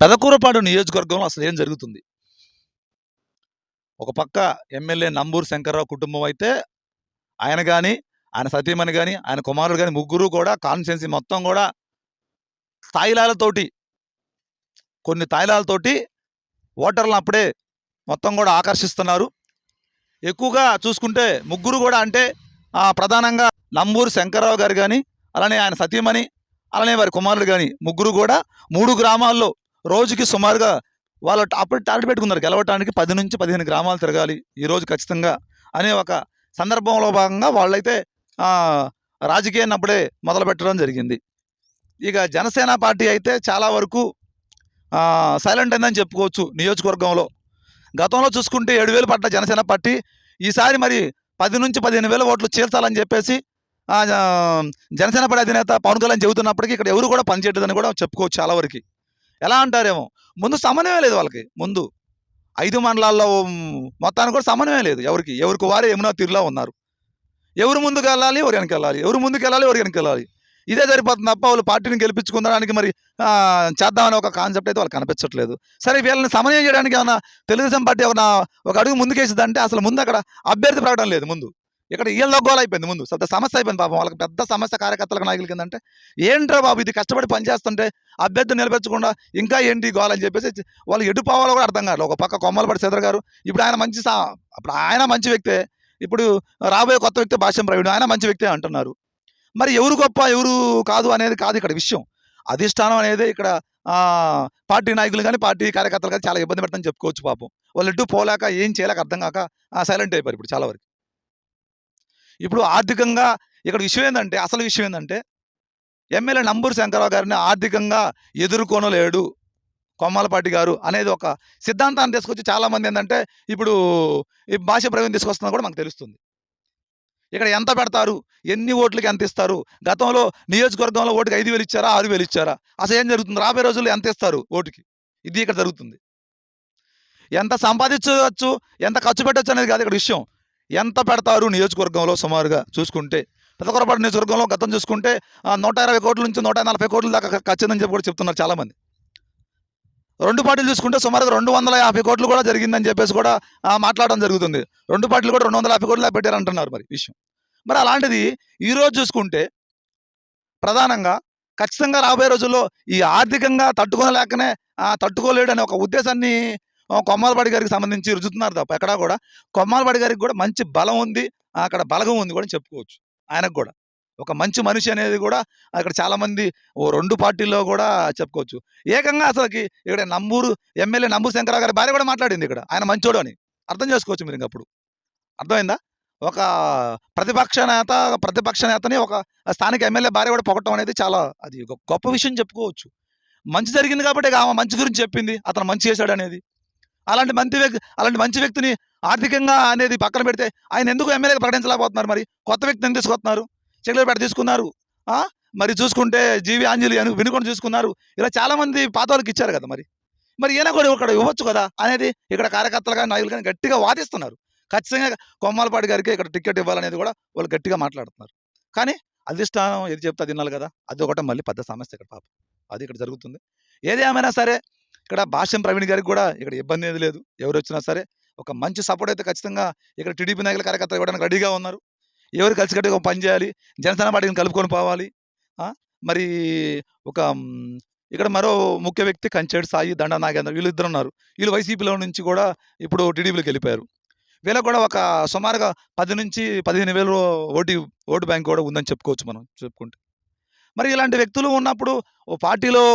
పెదకూరపాడు నియోజకవర్గంలో అసలు ఏం జరుగుతుంది? ఒక పక్క ఎమ్మెల్యే నంబూరు శంకర్రావు కుటుంబం అయితే ఆయన గాని, ఆయన సతీమణి గాని, ఆయన కుమారుడు గాని ముగ్గురు కూడా కాన్స్టిట్యుయెన్సీ మొత్తం కూడా తాయిలాలతోటి కొన్ని తాయిలాలతోటి ఓటర్లను అప్పుడే మొత్తం కూడా ఆకర్షిస్తున్నారు. ఎక్కువగా చూసుకుంటే ముగ్గురు కూడా అంటే ప్రధానంగా నంబూరు శంకర్రావు గారు గాని, అలానే ఆయన సతీమణి, అలానే వారి కుమారుడు గాని ముగ్గురు కూడా 3 గ్రామాల్లో రోజుకి సుమారుగా వాళ్ళు అప్పుడు టార్గెట్ పెట్టుకున్నారు. గెలవటానికి 10-15 గ్రామాలు తిరగాలి ఈరోజు ఖచ్చితంగా అనే ఒక సందర్భంలో భాగంగా వాళ్ళైతే రాజకీయాన్ని అప్పుడే మొదలుపెట్టడం జరిగింది. ఇక జనసేన పార్టీ అయితే చాలా వరకు సైలెంట్ అయిందని చెప్పుకోవచ్చు నియోజకవర్గంలో. గతంలో చూసుకుంటే 7,000 పడ్డ జనసేన పార్టీ ఈసారి మరి 10-15,000 ఓట్లు చీల్చాలని చెప్పేసి జనసేన పార్టీ అధినేత పవన్ కళ్యాణ్ చెబుతున్నప్పటికీ ఇక్కడ ఎవరు కూడా పనిచేయట్లేదని కూడా చెప్పుకోవచ్చు చాలా వరకు. ఎలా అంటారేమో, ముందు సమన్వయం లేదు వాళ్ళకి. ముందు 5 మండలాల్లో మొత్తానికి కూడా సమన్వయం లేదు. ఎవరికి వారే యమునా తీరులో ఉన్నారు. ఎవరు ముందుకు వెళ్ళాలి, ఎవరు వెనకెళ్ళాలి, ఎవరు ముందుకు వెళ్ళాలి, ఎవరు వెనకెళ్ళాలి, ఇదే సరిపోతుంది తప్ప వాళ్ళు పార్టీని గెలిపించుకోవడానికి మరి చేద్దామనే ఒక కాన్సెప్ట్ అయితే వాళ్ళకి కనిపించట్లేదు. సరే, వీళ్ళని సమన్వయం చేయడానికి ఏమన్నా తెలుగుదేశం పార్టీ ఏమన్నా ఒక అడుగు ముందుకేసిందంటే అసలు ముందు అక్కడ అభ్యర్థి ప్రకటన లేదు. ముందు ఇక్కడ వీళ్ళ గోల అయిపోయింది. ముందు పెద్ద సమస్య అయిపోయింది. పాపం వాళ్ళకి పెద్ద సమస్య కార్యకర్తలకు నాయకులకి ఏంటంటే, ఏంట్రా బాబు ఇది కష్టపడి పనిచేస్తుంటే అభ్యర్థి నిలబెట్టకుండా ఇంకా ఏంటి గోల అని చెప్పేసి వాళ్ళు ఎటు పోవాలో కూడా అర్థం కాదు. ఒక పక్క కొమ్మలపాటి శ్రీధర్ గారు ఇప్పుడు ఆయన మంచి వ్యక్తే, ఇప్పుడు రాబోయే కొత్త వ్యక్తి భాష్యం ప్రవీణ్ ఆయన మంచి వ్యక్తి అంటున్నారు. మరి ఎవరు గొప్ప ఎవరు కాదు అనేది కాదు ఇక్కడ విషయం. అధిష్టానం అనేది ఇక్కడ పార్టీ నాయకులు కానీ పార్టీ కార్యకర్తలు కానీ చాలా ఇబ్బంది పెడతామని చెప్పుకోవచ్చు. పాపం వాళ్ళు ఎటు పోలేక ఏం చేయలేక అర్థం కాక సైలెంట్ అయిపోయారు ఇప్పుడు చాలా వరకు. ఇప్పుడు ఆర్థికంగా ఇక్కడ విషయం ఏంటంటే, అసలు విషయం ఏంటంటే, ఎమ్మెల్యే నంబూరు శంకర్రావు గారిని ఆర్థికంగా ఎదుర్కొనలేడు కొమ్మాలపాటి గారు అనేది ఒక సిద్ధాంతాన్ని తీసుకొచ్చి చాలామంది ఏంటంటే ఇప్పుడు ఈ భాష ప్రవీణ్ తీసుకొస్తున్నా కూడా మనకు తెలుస్తుంది. ఇక్కడ ఎంత పెడతారు, ఎన్ని ఓట్లకి ఎంత ఇస్తారు, గతంలో నియోజకవర్గంలో ఓటుకి 5,000 ఇచ్చారా, 6,000 ఇచ్చారా, అసలు ఏం జరుగుతుంది, రాబోయే రోజుల్లో ఎంత ఇస్తారు ఓటుకి, ఇది ఇక్కడ జరుగుతుంది. ఎంత సంపాదించవచ్చు, ఎంత ఖర్చు పెట్టచ్చు అనేది కాదు ఇక్కడ విషయం. ఎంత పెడతారు నియోజకవర్గంలో సుమారుగా చూసుకుంటే, పెదకూరపాడు నియోజకవర్గంలో గతం చూసుకుంటే 120 కోట్ల నుంచి 140 కోట్ల దాకా ఖర్చుందని చెప్పి కూడా చెప్తున్నారు చాలామంది. 2 పార్టీలు చూసుకుంటే సుమారుగా 250 కోట్లు కూడా జరిగిందని చెప్పేసి కూడా మాట్లాడడం జరుగుతుంది. 2 పార్టీలు కూడా 250 కోట్లు దాకా పెట్టారంటున్నారు మరి విషయం. మరి అలాంటిది ఈరోజు చూసుకుంటే ప్రధానంగా ఖచ్చితంగా రాబోయే రోజుల్లో ఈ ఆర్థికంగా తట్టుకోలేకనే తట్టుకోలేడు అనే ఒక ఉద్దేశాన్ని కొమ్మాలపాటి గారికి సంబంధించి రుజుతున్నారు తప్ప ఎక్కడా కూడా కొమ్మాలపాటి గారికి కూడా మంచి బలం ఉంది, అక్కడ బలగం ఉంది కూడా చెప్పుకోవచ్చు. ఆయనకు కూడా ఒక మంచి మనిషి అనేది కూడా అక్కడ చాలామంది 2 పార్టీల్లో కూడా చెప్పుకోవచ్చు. ఏకంగా అసలుకి ఇక్కడ ఎమ్మెల్యే నంబూరు శంకర్రావు గారి భార్య కూడా మాట్లాడింది ఇక్కడ ఆయన మంచోడు అని. అర్థం చేసుకోవచ్చు మీరు ఇంకప్పుడు. అర్థమైందా? ఒక ప్రతిపక్ష నేతని ఒక స్థానిక ఎమ్మెల్యే భార్య కూడా పొగట్టం అనేది చాలా అది గొప్ప విషయం చెప్పుకోవచ్చు. మంచి జరిగింది కాబట్టి ఆమె మంచి గురించి చెప్పింది, అతను మంచి చేశాడు అనేది. అలాంటి మంచి వ్యక్తిని ఆర్థికంగా అనేది పక్కన పెడితే ఆయన ఎందుకు ఎమ్మెల్యేగా ప్రకటించలేకపోతున్నారు? మరి కొత్త వ్యక్తిని ఎందుకు తీసుకొస్తున్నారు? చెగులపేట తీసుకున్నారు, మరి చూసుకుంటే జీవి ఆంజలి అని వినుకొని చూసుకున్నారు. ఇలా చాలామంది పాత వాళ్ళకి ఇచ్చారు కదా. మరి ఈయన కూడా ఇక్కడ ఇవ్వచ్చు కదా అనేది ఇక్కడ కార్యకర్తలు కానీ నాయకులు కానీ గట్టిగా వాదిస్తున్నారు. ఖచ్చితంగా కొమ్మాలపాటి గారికి ఇక్కడ టికెట్ ఇవ్వాలనేది కూడా వాళ్ళు గట్టిగా మాట్లాడుతున్నారు. కానీ అధిష్టానం ఏది చెప్తే అది వినాలి కదా. అది ఒకటే మళ్ళీ పెద్ద సమస్య ఇక్కడ పాపం. అది ఇక్కడ జరుగుతుంది. ఏది ఏమైనా సరే ఇక్కడ భాష్యం ప్రవీణ్ గారికి కూడా ఇక్కడ ఇబ్బంది ఏది లేదు. ఎవరు వచ్చినా సరే ఒక మంచి సపోర్ట్ అయితే ఖచ్చితంగా ఇక్కడ టీడీపీ నాయకుల కార్యకర్తలు ఇవ్వడానికి రెడీగా ఉన్నారు. ఎవరు కలిసికట్టుగా పనిచేయాలి, జనసేన పార్టీని కలుపుకొని పోవాలి. మరి ఒక ఇక్కడ మరో ముఖ్య వ్యక్తి కంచేడు సాయి, దండ నాగేంద్ర వీళ్ళిద్దరు ఉన్నారు. వీళ్ళు వైసీపీలో నుంచి కూడా ఇప్పుడు టీడీపీలోకి వెళ్ళిపోయారు. వీళ్ళకు కూడా ఒక సుమారుగా 10-15,000 ఓటు బ్యాంక్ కూడా ఉందని చెప్పుకోవచ్చు మనం చెప్పుకుంటే. మరి ఇలాంటి వ్యక్తులు ఉన్నప్పుడు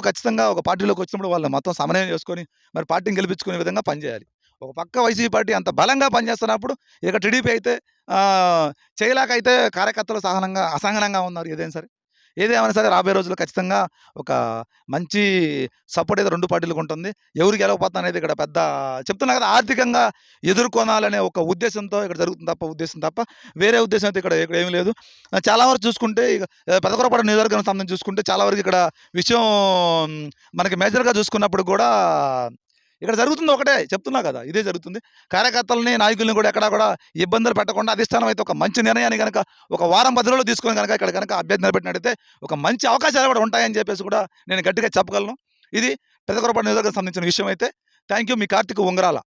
ఖచ్చితంగా ఒక పార్టీలోకి వచ్చినప్పుడు వాళ్ళని మొత్తం సమన్వయం చేసుకొని మరి పార్టీని గెలిపించుకునే విధంగా పనిచేయాలి. ఒక పక్క వైసీపీ పార్టీ అంత బలంగా పనిచేస్తున్నప్పుడు ఇక టీడీపీ అయితే చేయలేకైతే కార్యకర్తలు అసహనంగా ఉన్నారు. ఏదేమైనా సరే రాబోయే రోజుల్లో ఖచ్చితంగా ఒక మంచి సపోర్ట్ అయితే 2 పార్టీలకు ఉంటుంది. ఎవరు గెలవకపోతున్నా అనేది ఇక్కడ పెద్ద చెప్తున్నా కదా, ఆర్థికంగా ఎదుర్కొనాలనే ఒక ఉద్దేశంతో ఇక్కడ జరుగుతుంది తప్ప వేరే ఉద్దేశం అయితే ఇక్కడ ఏమీ లేదు. చాలా వరకు చూసుకుంటే ఇక పెదకూరపాడు నియోజకవర్గం సంబంధించి చూసుకుంటే చాలా వరకు ఇక్కడ విషయం మనకి మేజర్గా చూసుకున్నప్పుడు కూడా ఇక్కడ జరుగుతుంది ఒకటే చెప్తున్నా కదా, ఇదే జరుగుతుంది. కార్యకర్తలని నాయకుల్ని కూడా ఎక్కడా కూడా ఇబ్బందులు పెట్టకుండా అధిష్టానం అయితే ఒక మంచి నిర్ణయాన్ని కనుక ఒక వారం 10 రోజులు తీసుకొని కనుక ఇక్కడ కనుక అభ్యర్థి నిలబెట్టినట్టయితే ఒక మంచి అవకాశాలు కూడా ఉంటాయని చెప్పేసి కూడా నేను గట్టిగా చెప్పగలను. ఇది పెదకూరపాడు నియోజకవర్గానికి సంబంధించిన విషయం అయితే. Thank you. Me Karthik Ungarala.